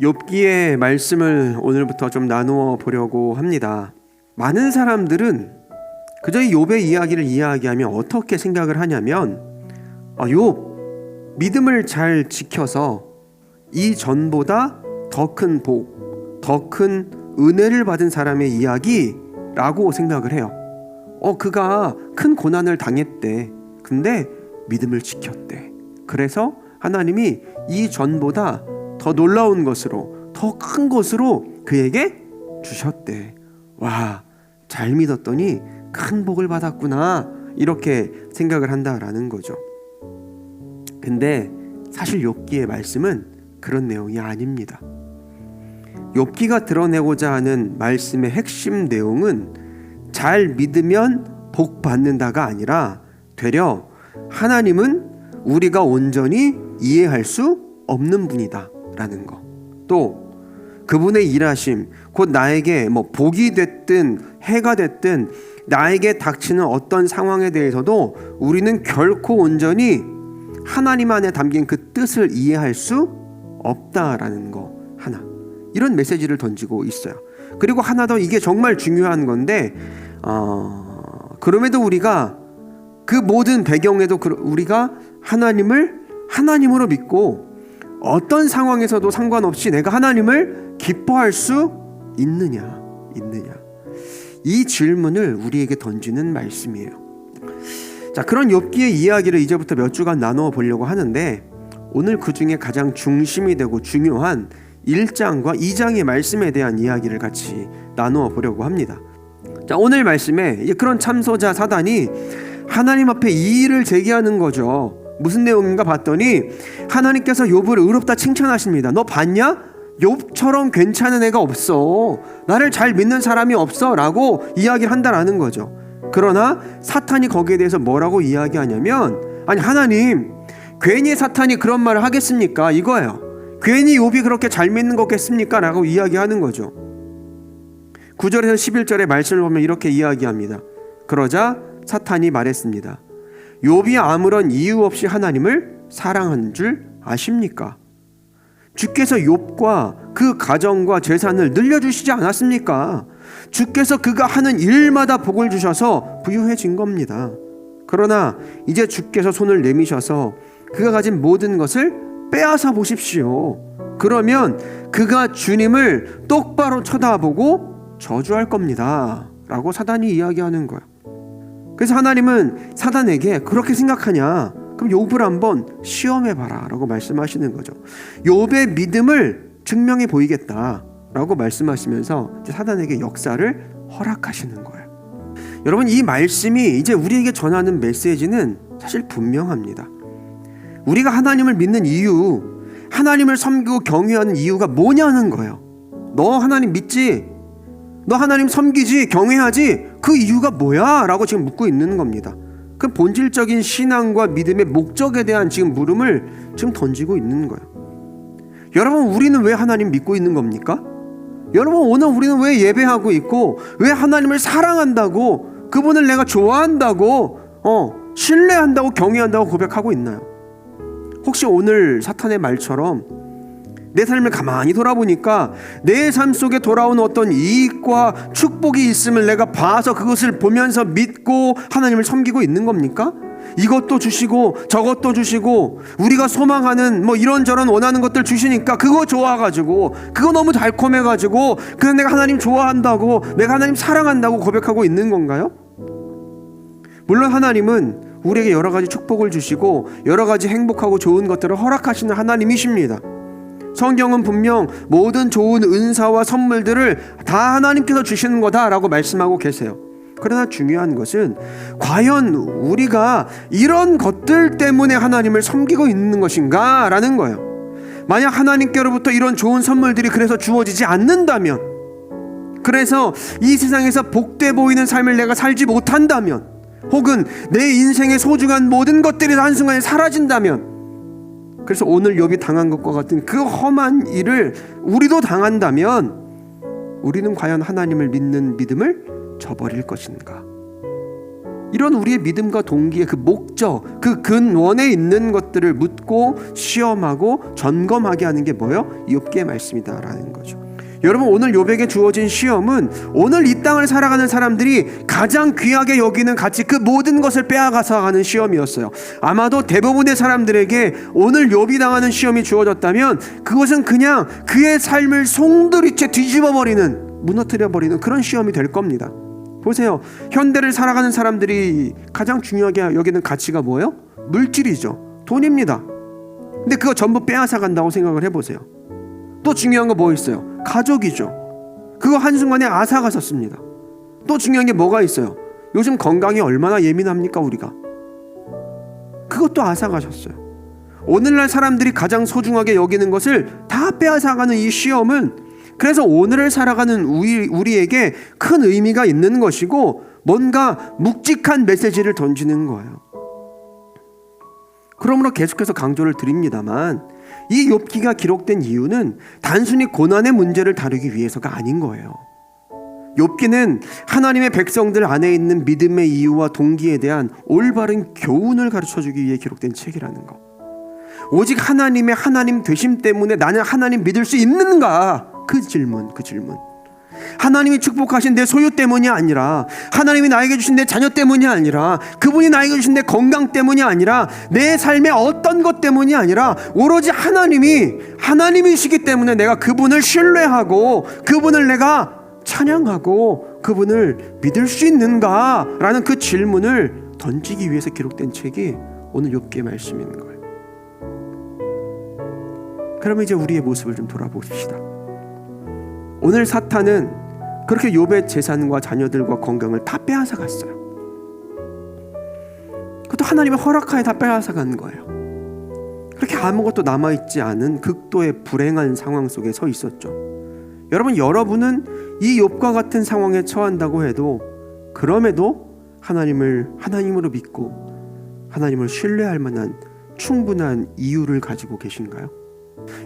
욥기의 말씀을 오늘부터 좀 나누어 보려고 합니다. 많은 사람들은 그저 이 욥의 이야기를 이야기하면 어떻게 생각을 하냐면 욥 믿음을 잘 지켜서 이전보다 더 큰 복, 더 큰 은혜를 받은 사람의 이야기라고 생각을 해요. 그가 큰 고난을 당했대. 근데 믿음을 지켰대. 그래서 하나님이 이전보다 더 놀라운 것으로, 더 큰 것으로 그에게 주셨대. 와, 잘 믿었더니 큰 복을 받았구나, 이렇게 생각을 한다라는 거죠. 근데 사실 욥기의 말씀은 그런 내용이 아닙니다. 욥기가 드러내고자 하는 말씀의 핵심 내용은 잘 믿으면 복 받는다가 아니라 되려 하나님은 우리가 온전히 이해할 수 없는 분이다 라는 거. 또 그분의 일하심, 곧 나에게 복이 됐든 해가 됐든 나에게 닥치는 어떤 상황에 대해서도 우리는 결코 온전히 하나님 안에 담긴 그 뜻을 이해할 수 없다라는 거 하나, 이런 메시지를 던지고 있어요. 그리고 하나 더, 이게 정말 중요한 건데 그럼에도 우리가 그 모든 배경에도 우리가 하나님을 하나님으로 믿고 어떤 상황에서도 상관없이 내가 하나님을 기뻐할 수 있느냐. 이 질문을 우리에게 던지는 말씀이에요. 자, 그런 욥기의 이야기를 이제부터 몇 주간 나누어 보려고 하는데, 오늘 그 중에 가장 중심이 되고 중요한 1장과 2장의 말씀에 대한 이야기를 같이 나누어 보려고 합니다. 자, 오늘 말씀에 그런 참소자 사단이 하나님 앞에 이의를 제기하는 거죠. 무슨 내용인가 봤더니 하나님께서 욥을 의롭다 칭찬하십니다. 너 봤냐? 욥처럼 괜찮은 애가 없어. 나를 잘 믿는 사람이 없어 라고 이야기를 한다라는 거죠. 그러나 사탄이 거기에 대해서 뭐라고 이야기하냐면, 아니 하나님, 괜히 사탄이 그런 말을 하겠습니까? 이거예요. 괜히 욥이 그렇게 잘 믿는 거겠습니까? 라고 이야기하는 거죠. 9절에서 11절의 말씀을 보면 이렇게 이야기합니다. 그러자 사탄이 말했습니다. 욥이 아무런 이유 없이 하나님을 사랑한 줄 아십니까? 주께서 욥과 그 가정과 재산을 늘려주시지 않았습니까? 주께서 그가 하는 일마다 복을 주셔서 부유해진 겁니다. 그러나 이제 주께서 손을 내미셔서 그가 가진 모든 것을 빼앗아 보십시오. 그러면 그가 주님을 똑바로 쳐다보고 저주할 겁니다 라고 사단이 이야기하는 거예요. 그래서 하나님은 사단에게 그렇게 생각하냐? 그럼 욥을 한번 시험해봐라 라고 말씀하시는 거죠. 욥의 믿음을 증명해 보이겠다 라고 말씀하시면서 이제 사단에게 역사를 허락하시는 거예요. 여러분, 이 말씀이 이제 우리에게 전하는 메시지는 사실 분명합니다. 우리가 하나님을 믿는 이유, 하나님을 섬기고 경외하는 이유가 뭐냐는 거예요. 너 하나님 믿지? 너 하나님 섬기지? 경외하지? 그 이유가 뭐야? 라고 지금 묻고 있는 겁니다. 그 본질적인 신앙과 믿음의 목적에 대한 지금 물음을 지금 던지고 있는 거예요. 여러분, 우리는 왜 하나님 믿고 있는 겁니까? 여러분, 오늘 우리는 왜 예배하고 있고, 왜 하나님을 사랑한다고, 그분을 내가 좋아한다고, 신뢰한다고, 경외한다고 고백하고 있나요? 혹시 오늘 사탄의 말처럼 내 삶을 가만히 돌아보니까 내 삶 속에 돌아온 어떤 이익과 축복이 있음을 내가 봐서 그것을 보면서 믿고 하나님을 섬기고 있는 겁니까? 이것도 주시고 저것도 주시고 우리가 소망하는 이런저런 원하는 것들 주시니까 그거 좋아가지고, 그거 너무 달콤해가지고 그냥 내가 하나님 좋아한다고, 내가 하나님 사랑한다고 고백하고 있는 건가요? 물론 하나님은 우리에게 여러 가지 축복을 주시고 여러 가지 행복하고 좋은 것들을 허락하시는 하나님이십니다. 성경은 분명 모든 좋은 은사와 선물들을 다 하나님께서 주시는 거다라고 말씀하고 계세요. 그러나 중요한 것은 과연 우리가 이런 것들 때문에 하나님을 섬기고 있는 것인가 라는 거예요. 만약 하나님께로부터 이런 좋은 선물들이 그래서 주어지지 않는다면, 그래서 이 세상에서 복돼 보이는 삶을 내가 살지 못한다면, 혹은 내 인생의 소중한 모든 것들이 한순간에 사라진다면, 그래서 오늘 욥이 당한 것과 같은 그 험한 일을 우리도 당한다면, 우리는 과연 하나님을 믿는 믿음을 저버릴 것인가? 이런 우리의 믿음과 동기의 그 목적, 그 근원에 있는 것들을 묻고 시험하고 점검하게 하는 게 뭐예요? 욥기의 말씀이다라는 거죠. 여러분, 오늘 욥에게 주어진 시험은 오늘 이 땅을 살아가는 사람들이 가장 귀하게 여기는 가치, 그 모든 것을 빼앗아서 가는 시험이었어요. 아마도 대부분의 사람들에게 오늘 욥이 당하는 시험이 주어졌다면 그것은 그냥 그의 삶을 송두리째 뒤집어버리는, 무너뜨려버리는 그런 시험이 될 겁니다. 보세요. 현대를 살아가는 사람들이 가장 중요하게 여기는 가치가 뭐예요? 물질이죠. 돈입니다. 근데 그거 전부 빼앗아 간다고 생각을 해보세요. 또 중요한 거 뭐 있어요? 가족이죠. 그거 한순간에 앗아가셨습니다. 또 중요한 게 뭐가 있어요? 요즘 건강이 얼마나 예민합니까 우리가? 그것도 앗아가셨어요. 오늘날 사람들이 가장 소중하게 여기는 것을 다 빼앗아가는 이 시험은, 그래서 오늘을 살아가는 우리에게 큰 의미가 있는 것이고 뭔가 묵직한 메시지를 던지는 거예요. 그러므로 계속해서 강조를 드립니다만 이 욥기가 기록된 이유는 단순히 고난의 문제를 다루기 위해서가 아닌 거예요. 욥기는 하나님의 백성들 안에 있는 믿음의 이유와 동기에 대한 올바른 교훈을 가르쳐주기 위해 기록된 책이라는 거. 오직 하나님 되심 때문에 나는 하나님 믿을 수 있는가? 그 질문. 하나님이 축복하신 내 소유 때문이 아니라, 하나님이 나에게 주신 내 자녀 때문이 아니라, 그분이 나에게 주신 내 건강 때문이 아니라, 내 삶의 어떤 것 때문이 아니라 오로지 하나님이시기 때문에 내가 그분을 신뢰하고 그분을 내가 찬양하고 그분을 믿을 수 있는가? 라는 그 질문을 던지기 위해서 기록된 책이 오늘 욥기의 말씀인 거예요. 그러면 이제 우리의 모습을 좀 돌아보십시다. 오늘 사탄은 그렇게 욥의 재산과 자녀들과 건강을 다 빼앗아 갔어요. 그것도 하나님의 허락하에 다 빼앗아 간 거예요. 그렇게 아무것도 남아있지 않은 극도의 불행한 상황 속에 서 있었죠. 여러분은 이 욥과 같은 상황에 처한다고 해도 그럼에도 하나님으로 믿고 하나님을 신뢰할 만한 충분한 이유를 가지고 계신가요?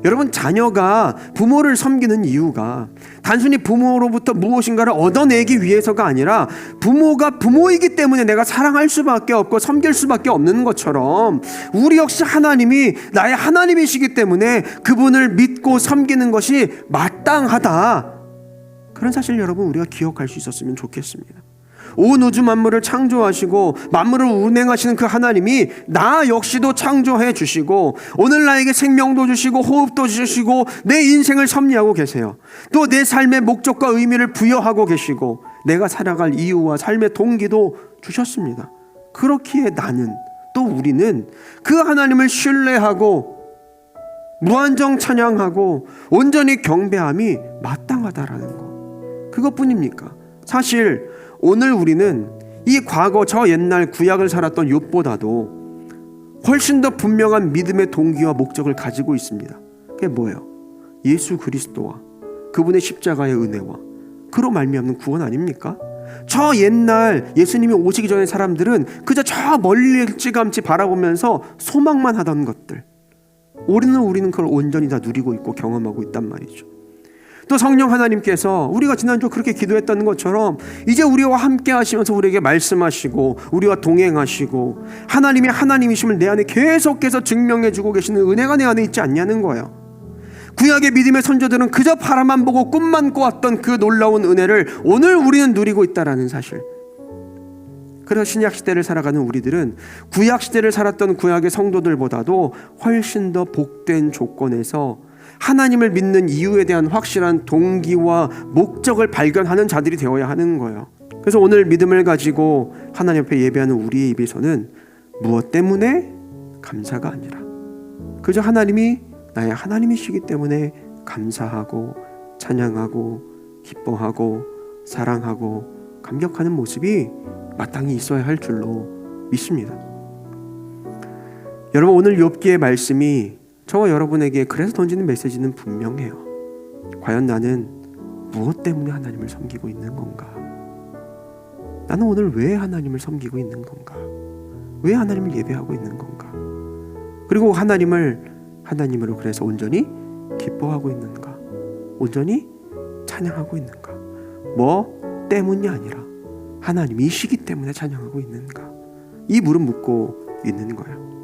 여러분, 자녀가 부모를 섬기는 이유가 단순히 부모로부터 무엇인가를 얻어내기 위해서가 아니라 부모가 부모이기 때문에 내가 사랑할 수밖에 없고 섬길 수밖에 없는 것처럼 우리 역시 하나님이 나의 하나님이시기 때문에 그분을 믿고 섬기는 것이 마땅하다. 그런 사실 여러분 우리가 기억할 수 있었으면 좋겠습니다. 온 우주 만물을 창조하시고 만물을 운행하시는 그 하나님이 나 역시도 창조해 주시고 오늘 나에게 생명도 주시고 호흡도 주시고 내 인생을 섭리하고 계세요. 또 내 삶의 목적과 의미를 부여하고 계시고 내가 살아갈 이유와 삶의 동기도 주셨습니다. 그렇기에 나는, 또 우리는 그 하나님을 신뢰하고 무한정 찬양하고 온전히 경배함이 마땅하다라는 것, 그것뿐입니까? 사실 오늘 우리는 이 과거 저 옛날 구약을 살았던 욥보다도 훨씬 더 분명한 믿음의 동기와 목적을 가지고 있습니다. 그게 뭐예요? 예수 그리스도와 그분의 십자가의 은혜와 그로 말미암는 구원 아닙니까? 저 옛날 예수님이 오시기 전에 사람들은 그저 저 멀리 일찌감치 바라보면서 소망만 하던 것들, 우리는 그걸 온전히 다 누리고 있고 경험하고 있단 말이죠. 또 성령 하나님께서 우리가 지난주 그렇게 기도했던 것처럼 이제 우리와 함께 하시면서 우리에게 말씀하시고 우리와 동행하시고 하나님이 하나님이심을 내 안에 계속해서 증명해주고 계시는 은혜가 내 안에 있지 않냐는 거예요. 구약의 믿음의 선조들은 그저 바라만 보고 꿈만 꿔왔던 그 놀라운 은혜를 오늘 우리는 누리고 있다는 사실. 그래서 신약시대를 살아가는 우리들은 구약시대를 살았던 구약의 성도들보다도 훨씬 더 복된 조건에서 하나님을 믿는 이유에 대한 확실한 동기와 목적을 발견하는 자들이 되어야 하는 거예요. 그래서 오늘 믿음을 가지고 하나님 앞에 예배하는 우리의 입에서는 무엇 때문에? 감사가 아니라 그저 하나님이 나의 하나님이시기 때문에 감사하고 찬양하고 기뻐하고 사랑하고 감격하는 모습이 마땅히 있어야 할 줄로 믿습니다. 여러분, 오늘 욥기의 말씀이 저와 여러분에게 그래서 던지는 메시지는 분명해요. 과연 나는 무엇 때문에 하나님을 섬기고 있는 건가? 나는 오늘 왜 하나님을 섬기고 있는 건가? 왜 하나님을 예배하고 있는 건가? 그리고 하나님으로 그래서 온전히 기뻐하고 있는가? 온전히 찬양하고 있는가? 뭐 때문이 아니라 하나님이시기 때문에 찬양하고 있는가? 이 물음 묻고 있는 거예요.